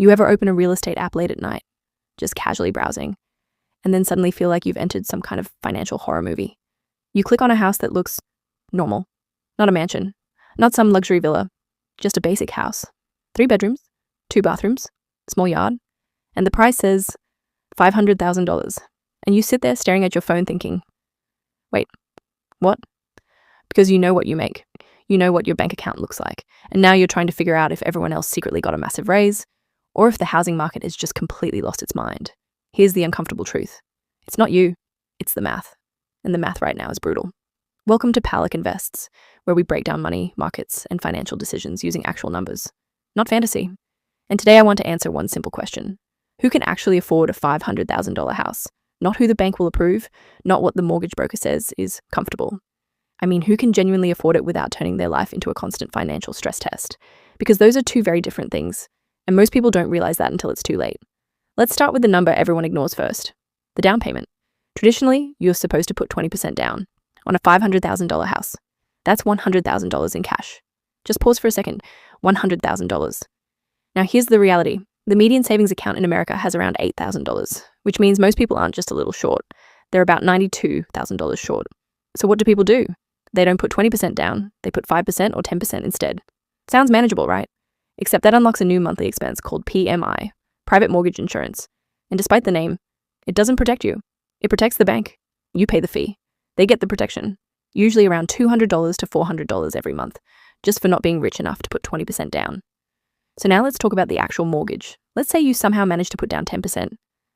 You ever open a real estate app late at night, just casually browsing, and then suddenly feel like you've entered some kind of financial horror movie? You click on a house that looks normal, not a mansion, not some luxury villa, just a basic house. 3 bedrooms, 2 bathrooms, small yard, and the price says $500,000. And you sit there staring at your phone thinking, wait, what? Because you know what you make. You know what your bank account looks like. And now you're trying to figure out if everyone else secretly got a massive raise or if the housing market has just completely lost its mind. Here's the uncomfortable truth. It's not you, it's the math. And the math right now is brutal. Welcome to Palick Invests, where we break down money, markets, and financial decisions using actual numbers, not fantasy. And today I want to answer one simple question. Who can actually afford a $500,000 house? Not who the bank will approve, not what the mortgage broker says is comfortable. I mean, who can genuinely afford it without turning their life into a constant financial stress test? Because those are two very different things, and most people don't realize that until it's too late. Let's start with the number everyone ignores first, the down payment. Traditionally, you're supposed to put 20% down on a $500,000 house. That's $100,000 in cash. Just pause for a second, $100,000. Now here's the reality. The median savings account in America has around $8,000, which means most people aren't just a little short. They're about $92,000 short. So what do people do? They don't put 20% down, they put 5% or 10% instead. Sounds manageable, right? Except that unlocks a new monthly expense called PMI, private mortgage insurance. And despite the name, it doesn't protect you. It protects the bank. You pay the fee. They get the protection, usually around $200 to $400 every month, just for not being rich enough to put 20% down. So now let's talk about the actual mortgage. Let's say you somehow manage to put down 10%.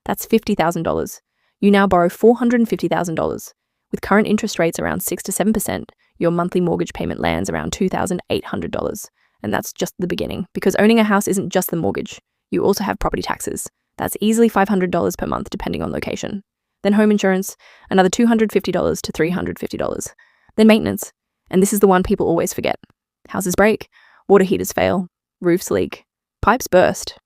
That's $50,000. You now borrow $450,000. With current interest rates around 6 to 7%, your monthly mortgage payment lands around $2,800. And that's just the beginning, because owning a house isn't just the mortgage. You also have property taxes. That's easily $500 per month depending on location. Then home insurance, another $250 to $350. Then maintenance, and this is the one people always forget. Houses break, water heaters fail, roofs leak, pipes burst.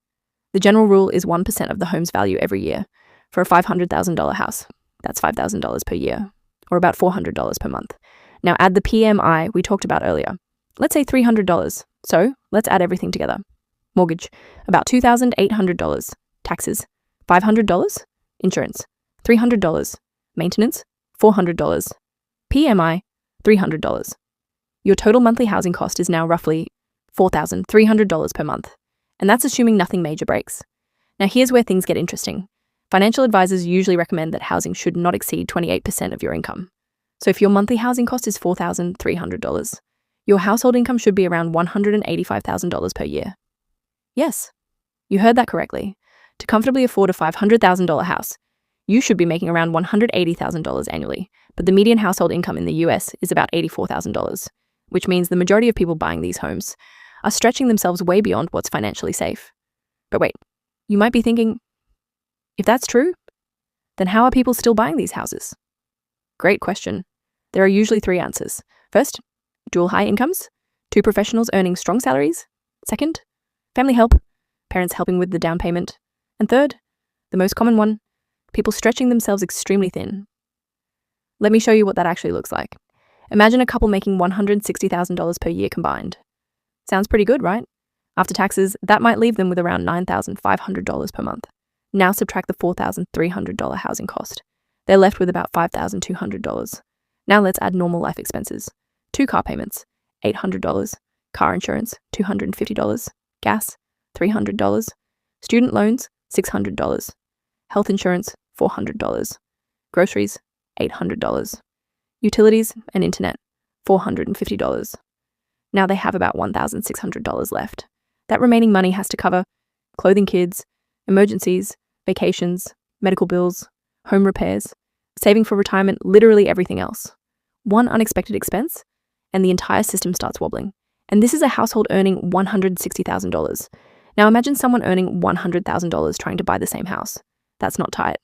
The general rule is 1% of the home's value every year. For a $500,000 house, that's $5,000 per year, or about $400 per month. Now add the PMI we talked about earlier. Let's say $300. So let's add everything together. Mortgage, about $2,800. Taxes, $500. Insurance, $300. Maintenance, $400. PMI, $300. Your total monthly housing cost is now roughly $4,300 per month. And that's assuming nothing major breaks. Now here's where things get interesting. Financial advisors usually recommend that housing should not exceed 28% of your income. So if your monthly housing cost is $4,300, your household income should be around $185,000 per year. Yes, you heard that correctly. To comfortably afford a $500,000 house, you should be making around $180,000 annually, but the median household income in the US is about $84,000, which means the majority of people buying these homes are stretching themselves way beyond what's financially safe. But wait, you might be thinking, if that's true, then how are people still buying these houses? Great question. There are usually 3 answers. First, dual high incomes, 2 professionals earning strong salaries. Second, family help, parents helping with the down payment. And third, the most common one, people stretching themselves extremely thin. Let me show you what that actually looks like. Imagine a couple making $160,000 per year combined. Sounds pretty good, right? After taxes, that might leave them with around $9,500 per month. Now subtract the $4,300 housing cost. They're left with about $5,200. Now let's add normal life expenses. 2 car payments, $800. Car insurance, $250. Gas, $300. Student loans, $600. Health insurance, $400. Groceries, $800. Utilities and internet, $450. Now they have about $1,600 left. That remaining money has to cover clothing kids, emergencies, vacations, medical bills, home repairs, saving for retirement, literally everything else. One unexpected expense, and the entire system starts wobbling. And this is a household earning $160,000. Now imagine someone earning $100,000 trying to buy the same house. That's not tight.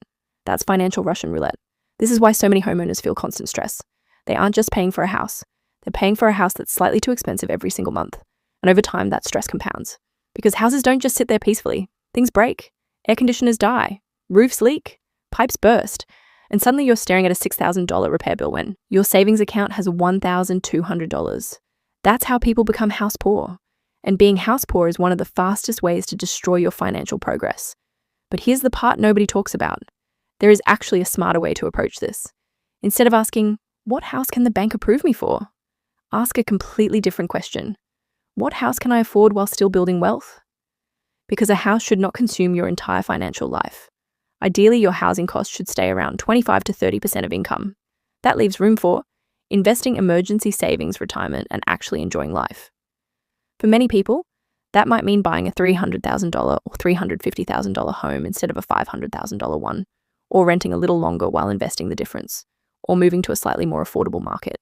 That's financial Russian roulette. This is why so many homeowners feel constant stress. They aren't just paying for a house. They're paying for a house that's slightly too expensive every single month. And over time, that stress compounds. Because houses don't just sit there peacefully. Things break. Air conditioners die. Roofs leak. Pipes burst. And suddenly you're staring at a $6,000 repair bill when your savings account has $1,200. That's how people become house poor. And being house poor is one of the fastest ways to destroy your financial progress. But here's the part nobody talks about. There is actually a smarter way to approach this. Instead of asking, what house can the bank approve me for? Ask a completely different question. What house can I afford while still building wealth? Because a house should not consume your entire financial life. Ideally, your housing costs should stay around 25 to 30% of income. That leaves room for investing, emergency savings, retirement, and actually enjoying life. For many people, that might mean buying a $300,000 or $350,000 home instead of a $500,000 one, or renting a little longer while investing the difference, or moving to a slightly more affordable market.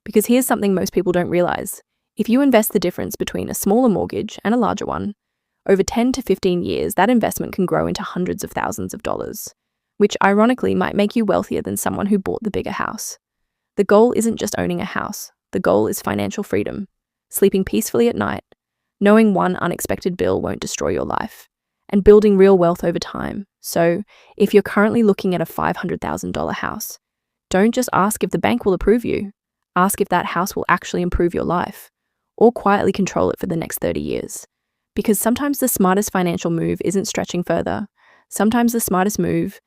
Because here's something most people don't realize. If you invest the difference between a smaller mortgage and a larger one, over 10 to 15 years, that investment can grow into hundreds of thousands of dollars, which ironically might make you wealthier than someone who bought the bigger house. The goal isn't just owning a house. The goal is financial freedom, sleeping peacefully at night, knowing one unexpected bill won't destroy your life, and building real wealth over time. So, if you're currently looking at a $500,000 house, don't just ask if the bank will approve you. Ask if that house will actually improve your life, or quietly control it for the next 30 years. Because sometimes the smartest financial move isn't stretching further. Sometimes the smartest move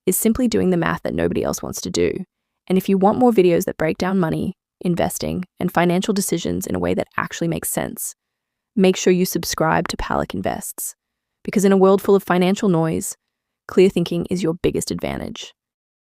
is simply doing the math that nobody else wants to do. And if you want more videos that break down money, investing, and financial decisions in a way that actually makes sense, make sure you subscribe to Palik Invests. Because in a world full of financial noise, clear thinking is your biggest advantage.